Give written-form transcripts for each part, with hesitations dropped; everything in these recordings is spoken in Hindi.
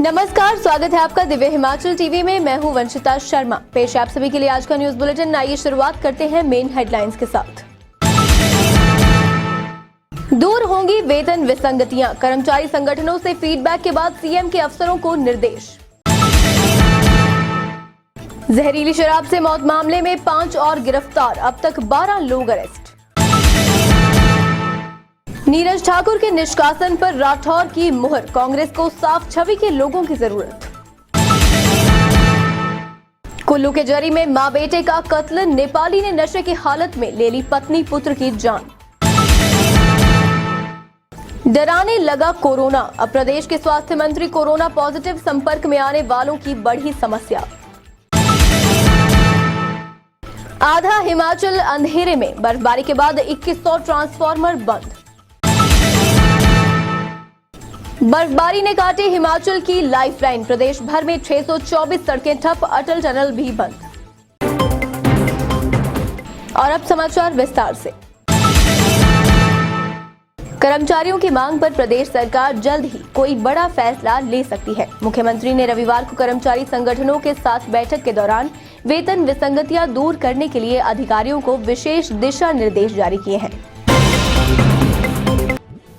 नमस्कार, स्वागत है आपका दिव्य हिमाचल टीवी में। मैं हूं वंशिता शर्मा। पेश है आप सभी के लिए आज का न्यूज बुलेटिन। आइए शुरुआत करते हैं मेन हेडलाइंस के साथ। दूर होंगी वेतन विसंगतियां, कर्मचारी संगठनों से फीडबैक के बाद सीएम के अफसरों को निर्देश। जहरीली शराब से मौत मामले में 5 और गिरफ्तार, अब तक 12 लोग अरेस्ट। नीरज ठाकुर के निष्कासन पर राठौर की मुहर, कांग्रेस को साफ छवि के लोगों की जरूरत। कुल्लू के जरी में मां बेटे का कत्ल, नेपाली ने नशे की हालत में ले ली पत्नी पुत्र की जान। डराने लगा कोरोना, अब प्रदेश के स्वास्थ्य मंत्री कोरोना पॉजिटिव, संपर्क में आने वालों की बढ़ी समस्या। आधा हिमाचल अंधेरे में, बर्फबारी के बाद 2100 ट्रांसफार्मर बंद। बर्फबारी ने काटी हिमाचल की लाइफलाइन, प्रदेश भर में 624 सड़कें ठप, अटल टनल भी बंद। और अब समाचार विस्तार से। कर्मचारियों की मांग पर प्रदेश सरकार जल्द ही कोई बड़ा फैसला ले सकती है। मुख्यमंत्री ने रविवार को कर्मचारी संगठनों के साथ बैठक के दौरान वेतन विसंगतियां दूर करने के लिए अधिकारियों को विशेष दिशा निर्देश जारी किए हैं।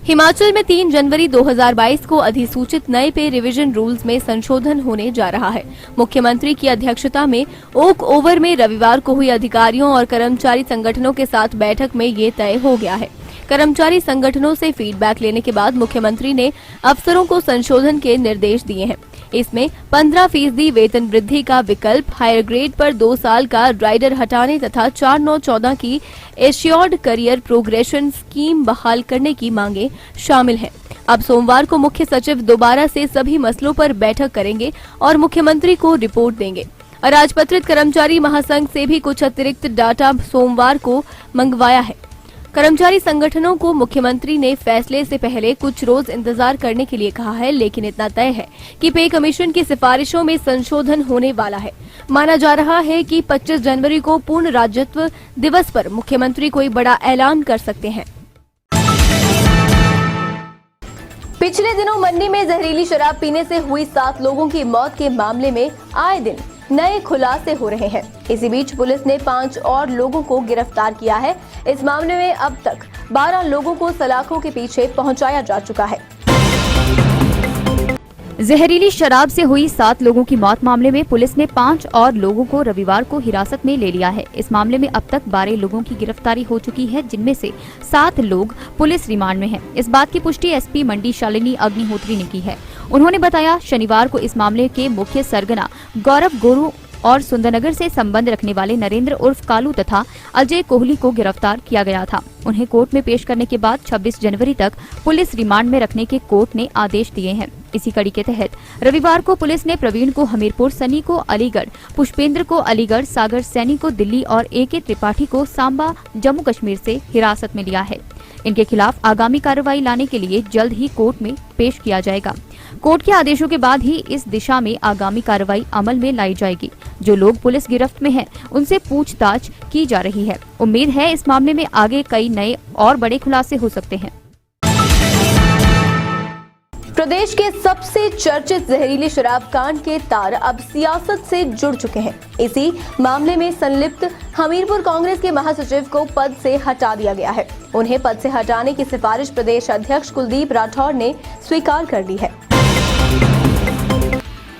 हिमाचल में 3 जनवरी 2022 को अधिसूचित नए पे रिवीजन रूल्स में संशोधन होने जा रहा है। मुख्यमंत्री की अध्यक्षता में ओक ओवर में रविवार को हुई अधिकारियों और कर्मचारी संगठनों के साथ बैठक में ये तय हो गया है। कर्मचारी संगठनों से फीडबैक लेने के बाद मुख्यमंत्री ने अफसरों को संशोधन के निर्देश दिए हैं। इसमें 15% वेतन वृद्धि का विकल्प, हायर ग्रेड पर 2 साल का राइडर हटाने तथा 4914 की एश्योर्ड करियर प्रोग्रेशन स्कीम बहाल करने की मांगे शामिल हैं। अब सोमवार को मुख्य सचिव दोबारा से सभी मसलों पर बैठक करेंगे और मुख्यमंत्री को रिपोर्ट देंगे। राजपत्रित कर्मचारी महासंघ से भी कुछ अतिरिक्त डाटा सोमवार को मंगवाया है। कर्मचारी संगठनों को मुख्यमंत्री ने फैसले से पहले कुछ रोज इंतजार करने के लिए कहा है, लेकिन इतना तय है कि पे कमीशन की सिफारिशों में संशोधन होने वाला है। माना जा रहा है कि 25 जनवरी को पूर्ण राज्यत्व दिवस पर मुख्यमंत्री कोई बड़ा ऐलान कर सकते हैं। पिछले दिनों मंडी में जहरीली शराब पीने से हुई 7 लोगों की मौत के मामले में आए दिन नए खुलासे हो रहे हैं। इसी बीच पुलिस ने 5 और लोगों को गिरफ्तार किया है। इस मामले में अब तक 12 लोगों को सलाखों के पीछे पहुंचाया जा चुका है। जहरीली शराब से हुई 7 लोगों की मौत मामले में पुलिस ने 5 और लोगों को रविवार को हिरासत में ले लिया है। इस मामले में अब तक 12 लोगों की गिरफ्तारी हो चुकी है, जिनमें से 7 लोग पुलिस रिमांड में हैं। इस बात की पुष्टि एसपी मंडी शालिनी अग्निहोत्री ने की है। उन्होंने बताया, शनिवार को इस मामले के मुख्य सरगना गौरव गोरू और सुंदरनगर से संबंध रखने वाले नरेंद्र उर्फ कालू तथा अजय कोहली को गिरफ्तार किया गया था। उन्हें कोर्ट में पेश करने के बाद 26 जनवरी तक पुलिस रिमांड में रखने के कोर्ट ने आदेश दिए हैं। इसी कड़ी के तहत रविवार को पुलिस ने प्रवीण को हमीरपुर, सनी को अलीगढ़, पुष्पेंद्र को अलीगढ़, सागर सैनी को दिल्ली और AK त्रिपाठी को सांबा, जम्मू कश्मीर से हिरासत में लिया है। इनके खिलाफ आगामी कार्रवाई लाने के लिए जल्द ही कोर्ट में पेश किया जाएगा। कोर्ट के आदेशों के बाद ही इस दिशा में आगामी कार्रवाई अमल में लाई जाएगी। जो लोग पुलिस गिरफ्त में हैं, उनसे पूछताछ की जा रही है। उम्मीद है इस मामले में आगे कई नए और बड़े खुलासे हो सकते हैं। प्रदेश के सबसे चर्चित जहरीली शराब कांड के तार अब सियासत से जुड़ चुके हैं। इसी मामले में संलिप्त हमीरपुर कांग्रेस के महासचिव को पद से हटा दिया गया है। उन्हें पद से हटाने की सिफारिश प्रदेश अध्यक्ष कुलदीप राठौर ने स्वीकार कर ली है।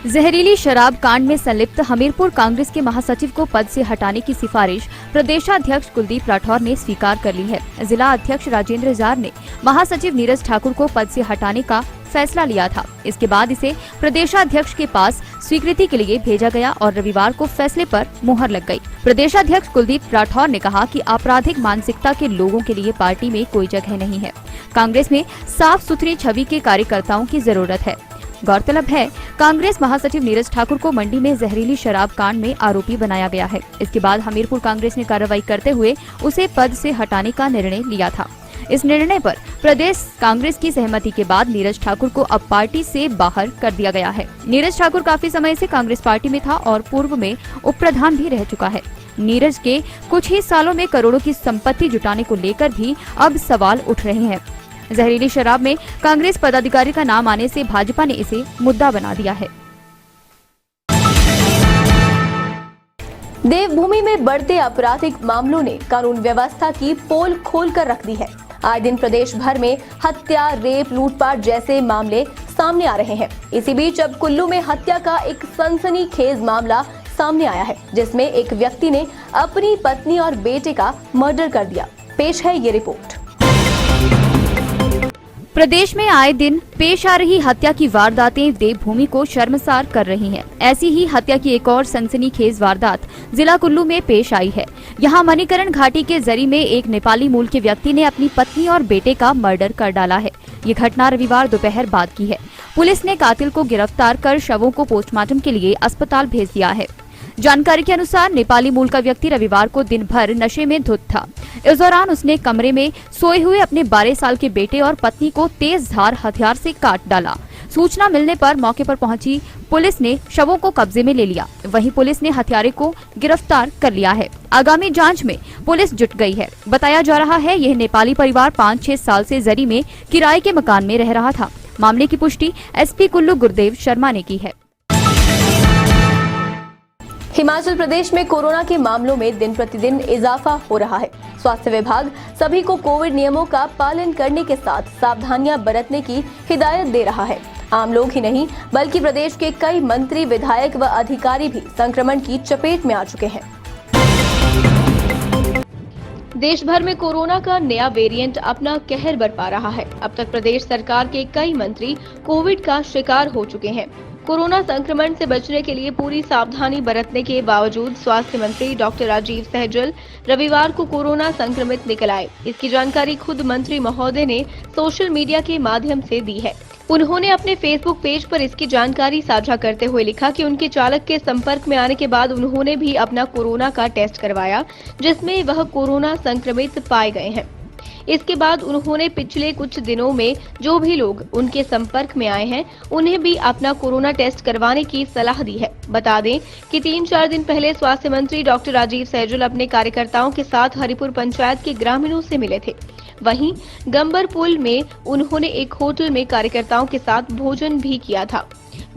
जहरीली शराब कांड में संलिप्त हमीरपुर कांग्रेस के महासचिव को पद से हटाने की सिफारिश प्रदेशाध्यक्ष कुलदीप राठौर ने स्वीकार कर ली है। जिला अध्यक्ष राजेंद्र जार ने महासचिव नीरज ठाकुर को पद से हटाने का फैसला लिया था। इसके बाद इसे प्रदेशाध्यक्ष के पास स्वीकृति के लिए भेजा गया और रविवार को फैसले पर मुहर लग गई। प्रदेशाध्यक्ष कुलदीप राठौर ने कहा कि आपराधिक मानसिकता के लोगों के लिए पार्टी में कोई जगह नहीं है। कांग्रेस में साफ सुथरी छवि के कार्यकर्ताओं की जरूरत है। गौरतलब है, कांग्रेस महासचिव नीरज ठाकुर को मंडी में जहरीली शराब कांड में आरोपी बनाया गया है। इसके बाद हमीरपुर कांग्रेस ने कार्रवाई करते हुए उसे पद से हटाने का निर्णय लिया था। इस निर्णय पर प्रदेश कांग्रेस की सहमति के बाद नीरज ठाकुर को अब पार्टी से बाहर कर दिया गया है। नीरज ठाकुर काफी समय से कांग्रेस पार्टी में था और पूर्व में उप प्रधान भी रह चुका है। नीरज के कुछ ही सालों में करोड़ों की संपत्ति जुटाने को लेकर भी अब सवाल उठ रहे हैं। जहरीली शराब में कांग्रेस पदाधिकारी का नाम आने से भाजपा ने इसे मुद्दा बना दिया है। देवभूमि में बढ़ते आपराधिक मामलों ने कानून व्यवस्था की पोल खोल कर रख दी है। आए दिन प्रदेश भर में हत्या, रेप, लूटपाट जैसे मामले सामने आ रहे हैं। इसी बीच अब कुल्लू में हत्या का एक सनसनीखेज मामला सामने आया है, जिसमें एक व्यक्ति ने अपनी पत्नी और बेटे का मर्डर कर दिया। पेश है ये रिपोर्ट। प्रदेश में आए दिन पेश आ रही हत्या की वारदातें देवभूमि को शर्मसार कर रही हैं। ऐसी ही हत्या की एक और सनसनीखेज वारदात जिला कुल्लू में पेश आई है। यहां मणिकरण घाटी के जरी में एक नेपाली मूल के व्यक्ति ने अपनी पत्नी और बेटे का मर्डर कर डाला है। ये घटना रविवार दोपहर बाद की है। पुलिस ने कातिल को गिरफ्तार कर शवों को पोस्टमार्टम के लिए अस्पताल भेज दिया है। जानकारी के अनुसार नेपाली मूल का व्यक्ति रविवार को दिन भर नशे में धुत था। इस दौरान उसने कमरे में सोए हुए अपने 12 साल के बेटे और पत्नी को तेज धार हथियार से काट डाला। सूचना मिलने पर मौके पर पहुंची पुलिस ने शवों को कब्जे में ले लिया। वहीं पुलिस ने हत्यारे को गिरफ्तार कर लिया है। आगामी जांच में पुलिस जुट गई है। बताया जा रहा है यह नेपाली परिवार 5-6 साल से जरी में किराए के मकान में रह रहा था। मामले की पुष्टि एसपी कुल्लू गुरदेव शर्मा ने की है। हिमाचल प्रदेश में कोरोना के मामलों में दिन प्रतिदिन इजाफा हो रहा है। स्वास्थ्य विभाग सभी को कोविड नियमों का पालन करने के साथ सावधानियां बरतने की हिदायत दे रहा है। आम लोग ही नहीं बल्कि प्रदेश के कई मंत्री, विधायक व अधिकारी भी संक्रमण की चपेट में आ चुके हैं। देश भर में कोरोना का नया वेरिएंट अपना कहर बरपा रहा है। अब तक प्रदेश सरकार के कई मंत्री कोविड का शिकार हो चुके हैं। कोरोना संक्रमण से बचने के लिए पूरी सावधानी बरतने के बावजूद स्वास्थ्य मंत्री डॉक्टर राजीव सहजल रविवार को कोरोना संक्रमित निकल आए। इसकी जानकारी खुद मंत्री महोदय ने सोशल मीडिया के माध्यम से दी है। उन्होंने अपने फेसबुक पेज पर इसकी जानकारी साझा करते हुए लिखा कि उनके चालक के संपर्क में आने के बाद उन्होंने भी अपना कोरोना का टेस्ट करवाया, जिसमें वह कोरोना संक्रमित पाए गए हैं। इसके बाद उन्होंने पिछले कुछ दिनों में जो भी लोग उनके संपर्क में आए हैं उन्हें भी अपना कोरोना टेस्ट करवाने की सलाह दी है। बता दें कि 3-4 दिन पहले स्वास्थ्य मंत्री डॉक्टर राजीव सहजल अपने कार्यकर्ताओं के साथ हरिपुर पंचायत के ग्रामीणों से मिले थे। वहीं गंबरपुल में उन्होंने एक होटल में कार्यकर्ताओं के साथ भोजन भी किया था,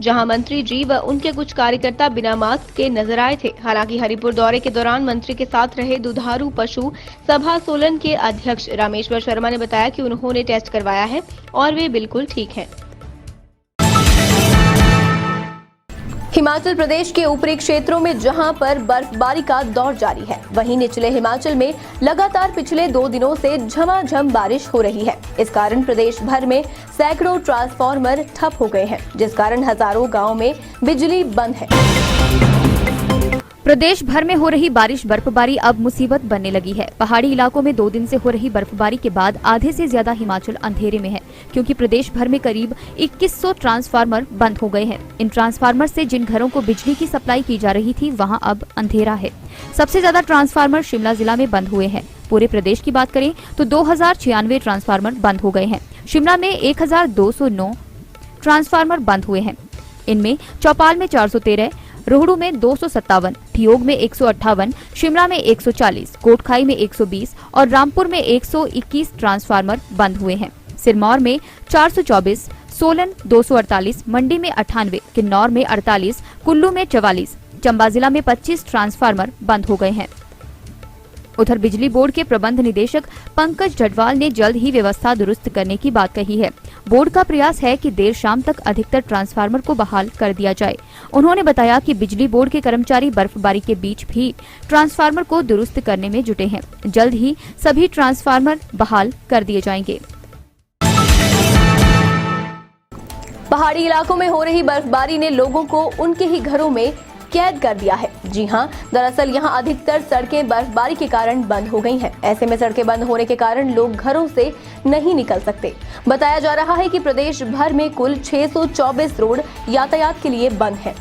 जहां मंत्री जी व उनके कुछ कार्यकर्ता बिना मास्क के नजर आए थे। हालांकि हरिपुर दौरे के दौरान मंत्री के साथ रहे दुधारू पशु सभा सोलन के अध्यक्ष रामेश्वर शर्मा ने बताया कि उन्होंने टेस्ट करवाया है और वे बिल्कुल ठीक हैं। हिमाचल प्रदेश के ऊपरी क्षेत्रों में जहां पर बर्फबारी का दौर जारी है, वहीं निचले हिमाचल में लगातार पिछले 2 दिनों से झमाझम बारिश हो रही है। इस कारण प्रदेश भर में सैकड़ों ट्रांसफार्मर ठप हो गए हैं, जिस कारण हजारों गांवों में बिजली बंद है। प्रदेश भर में हो रही बारिश बर्फबारी अब मुसीबत बनने लगी है। पहाड़ी इलाकों में 2 दिन से हो रही बर्फबारी के बाद आधे से ज्यादा हिमाचल अंधेरे में है, क्योंकि प्रदेश भर में करीब 2100 ट्रांसफार्मर बंद हो गए हैं। इन ट्रांसफार्मर से जिन घरों को बिजली की सप्लाई की जा रही थी वहां अब अंधेरा है। सबसे ज्यादा ट्रांसफार्मर शिमला जिला में बंद हुए हैं। पूरे प्रदेश की बात करें तो 2096 ट्रांसफार्मर बंद हो गए हैं। शिमला में 1209 ट्रांसफार्मर बंद हुए हैं। इनमें चौपाल में 413, रोहड़ू में 257, ठियोग में 158, शिमला में 140, कोटखाई में 120 और रामपुर में 121 ट्रांसफार्मर बंद हुए हैं। सिरमौर में 424, सोलन 248, मंडी में 98, किन्नौर में 48, कुल्लू में 44, चंबा जिला में 25 ट्रांसफार्मर बंद हो गए हैं। उधर बिजली बोर्ड के प्रबंध निदेशक पंकज जटवाल ने जल्द ही व्यवस्था दुरुस्त करने की बात कही है। बोर्ड का प्रयास है कि देर शाम तक अधिकतर ट्रांसफार्मर को बहाल कर दिया जाए। उन्होंने बताया कि बिजली बोर्ड के कर्मचारी बर्फबारी के बीच भी ट्रांसफार्मर को दुरुस्त करने में जुटे हैं। जल्द ही सभी ट्रांसफार्मर बहाल कर दिए जाएंगे। पहाड़ी इलाकों में हो रही बर्फबारी ने लोगों को उनके ही घरों में कैद कर दिया है। जी हां, दरअसल यहां अधिकतर सड़कें बर्फबारी के कारण बंद हो गई हैं। ऐसे में सड़कें बंद होने के कारण लोग घरों से नहीं निकल सकते। बताया जा रहा है कि प्रदेश भर में कुल 624 रोड यातायात के लिए बंद हैं।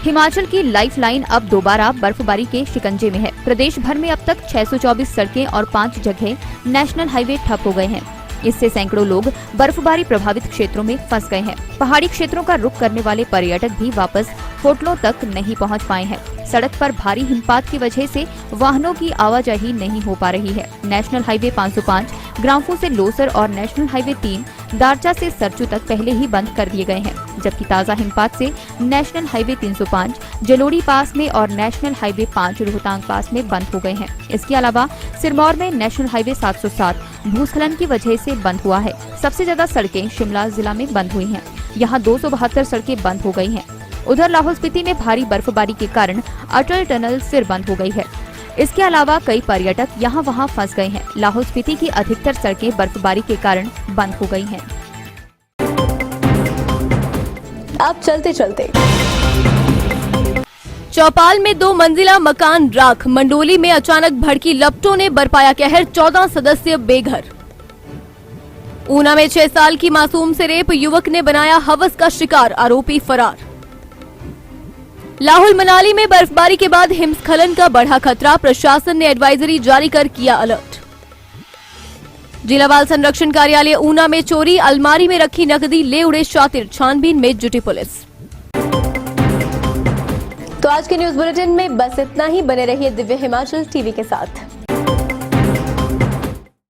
हिमाचल की लाइफलाइन अब दोबारा बर्फबारी के शिकंजे में है। प्रदेश भर में अब तक 624 सड़कें और 5 जगह नेशनल हाईवे ठप हो गए हैं। इससे सैकड़ों लोग बर्फबारी प्रभावित क्षेत्रों में फंस गए हैं। पहाड़ी क्षेत्रों का रुख करने वाले पर्यटक भी वापस होटलों तक नहीं पहुंच पाए हैं। सड़क पर भारी हिमपात की वजह से वाहनों की आवाजाही नहीं हो पा रही है। नेशनल हाईवे 505 ग्राम्फू से लोसर और नेशनल हाईवे 3 दारचा से सरचू तक पहले ही बंद कर दिए गए हैं, जबकि ताज़ा हिमपात से नेशनल हाईवे 305 जलोड़ी पास में और नेशनल हाईवे 5 रोहतांग पास में बंद हो गए हैं। इसके अलावा सिरमौर में नेशनल हाईवे 707 भूस्खलन की वजह से बंद हुआ है। सबसे ज्यादा सड़कें शिमला जिला में बंद हुई हैं। यहाँ 272 सड़कें बंद हो गई हैं। उधर लाहौल स्पीति में भारी बर्फबारी के कारण अटल टनल फिर बंद हो गई है। इसके अलावा कई पर्यटक यहाँ वहाँ फंस गए हैं। लाहौल स्पीति की अधिकतर सड़कें बर्फबारी के कारण बंद हो गई हैं। अब चलते चलते चौपाल में 2 मंजिला मकान राख। मंडोली में अचानक भड़की लपटों ने बरपाया कहर, 14 सदस्य बेघर। ऊना में 6 साल की मासूम से रेप, युवक ने बनाया हवस का शिकार, आरोपी फरार। लाहौल मनाली में बर्फबारी के बाद हिमस्खलन का बढ़ा खतरा, प्रशासन ने एडवाइजरी जारी कर किया अलर्ट। जिला बाल संरक्षण कार्यालय ऊना में चोरी, अलमारी में रखी नकदी ले उड़े शातिर, छानबीन में जुटी पुलिस। तो आज के न्यूज बुलेटिन में बस इतना ही। बने रहिए दिव्य हिमाचल टीवी के साथ।